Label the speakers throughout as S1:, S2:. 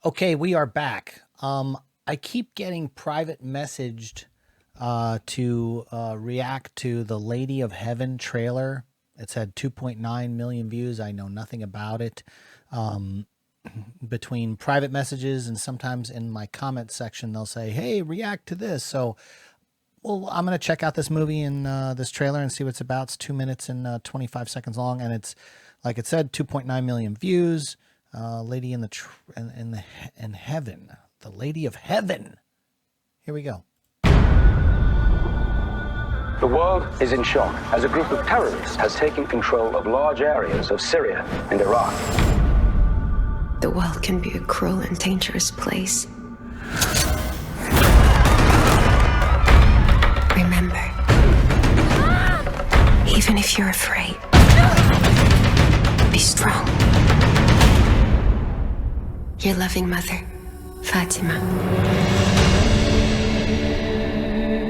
S1: Okay, we are back. I keep getting private messaged to react to the Lady of Heaven trailer. It's had 2.9 million views. I know nothing about it. Um, Between private messages and sometimes in my comment section, they'll say, "Hey, react to this." So, well, I'm gonna check out this movie and this trailer and see what it's about. It's 2 minutes and 25 seconds long, and it's like it said, 2.9 million views. Lady in the in heaven, the Lady of Heaven. Here we go.
S2: The world is in shock as a group of terrorists has taken control of large areas of Syria and Iraq.
S3: The world can be a cruel and dangerous place. Remember, even if you're afraid, be strong. Your loving mother, Fatima.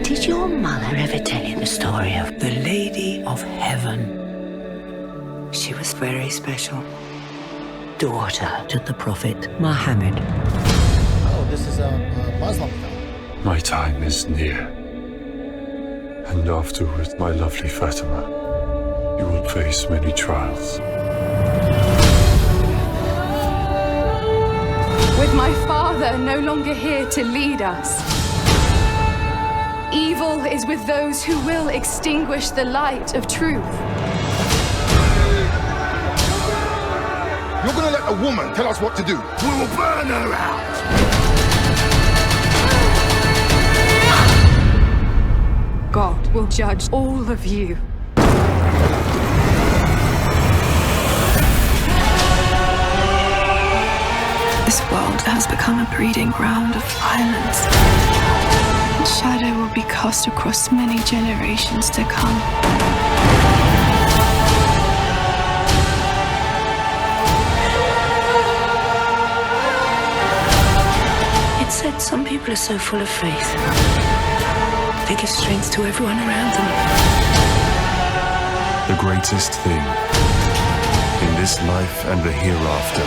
S4: Did your mother ever tell you the story of the Lady of Heaven?
S3: She was very special.
S4: Daughter to the Prophet Muhammad.
S1: Oh, this is a Muslim film.
S5: My time is near. And afterwards, my lovely Fatima, you will face many trials.
S6: With my father no longer here to lead us, evil is with those who will extinguish the light of truth.
S7: You're gonna let a woman tell us what to do? We will burn her out!
S6: God will judge all of you.
S3: This world has become a breeding ground of violence. Shadow will be cast across many generations to come.
S4: It said some people are so full of faith, they give strength to everyone around them.
S5: The greatest thing in this life and the hereafter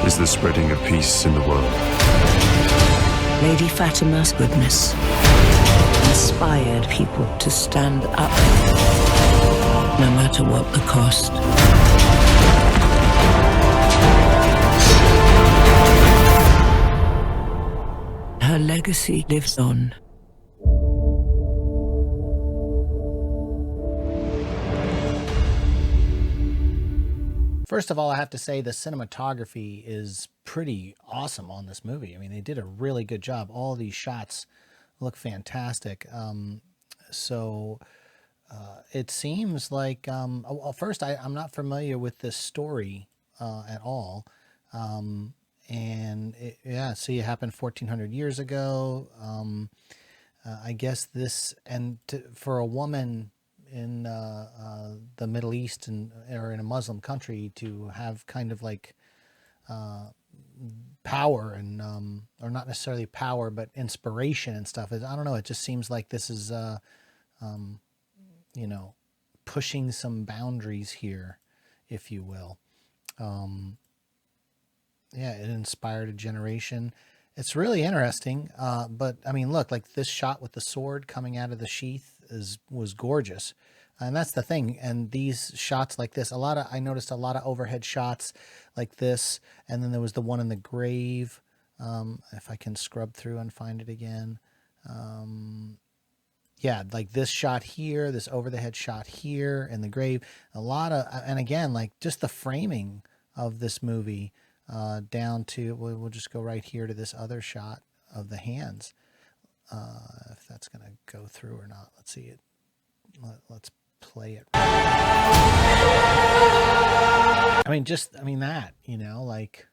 S5: is the spreading of peace in the world.
S4: Lady Fatima's goodness inspired people to stand up, no matter what the cost. Her legacy lives on.
S1: First of all, I have to say the cinematography is pretty awesome on this movie. I mean, they did a really good job. All these shots look fantastic. It seems like, well, first, I'm not familiar with this story at all. Yeah, see, it happened 1400 years ago. I guess this, for a woman in the Middle East or in a Muslim country to have kind of like power and or not necessarily power, but inspiration and stuff. I don't know. It just seems like this is you know, pushing some boundaries here, if you will. Yeah, it inspired a generation. It's really interesting. But I mean, look, like this shot with the sword coming out of the sheath was gorgeous. And that's the thing. And these shots like this, I noticed a lot of overhead shots like this. And then there was the one in the grave. If I can scrub through and find it again. Yeah, like this shot here, this over the head shot here in the grave. And again, like just the framing of this movie down to, we'll just go right here to this other shot of the hands. If that's going to go through or not. Let's see it. Let's play it. I mean, that, you know, like,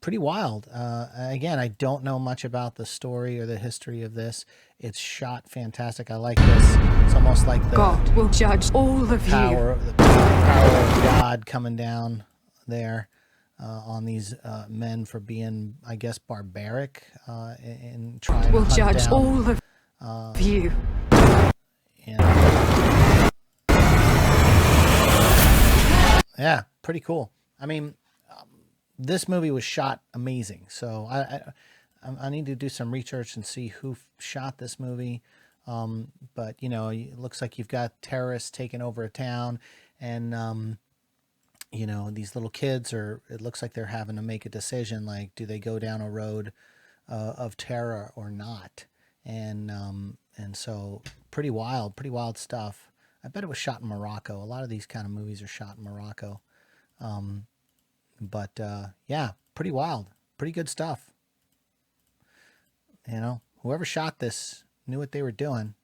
S1: pretty wild. Again, I don't know much about the story or the history of this. It's shot fantastic. I like this. It's almost like the
S6: God will judge all of you.
S1: power of God coming down there on these men for being, I guess, barbaric in trying
S6: Will
S1: to hunt
S6: judge
S1: down,
S6: all of you.
S1: Yeah, pretty cool. I mean, this movie was shot amazing. So I need to do some research and see who shot this movie. But you know, it looks like you've got terrorists taking over a town, and you know, these little kids are. It looks like they're having to make a decision, like, do they go down a road of terror or not? And so pretty wild stuff. I bet it was shot in Morocco. A lot of these kind of movies are shot in Morocco. But yeah, pretty wild, pretty good stuff. You know, whoever shot this knew what they were doing.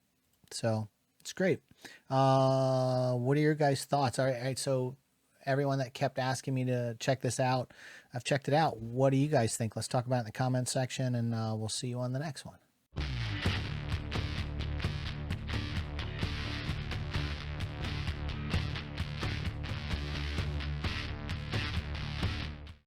S1: So it's great. What are your guys' thoughts? All right, so everyone that kept asking me to check this out, I've checked it out. What do you guys think? Let's talk about it in the comment section, and we'll see you on the next one.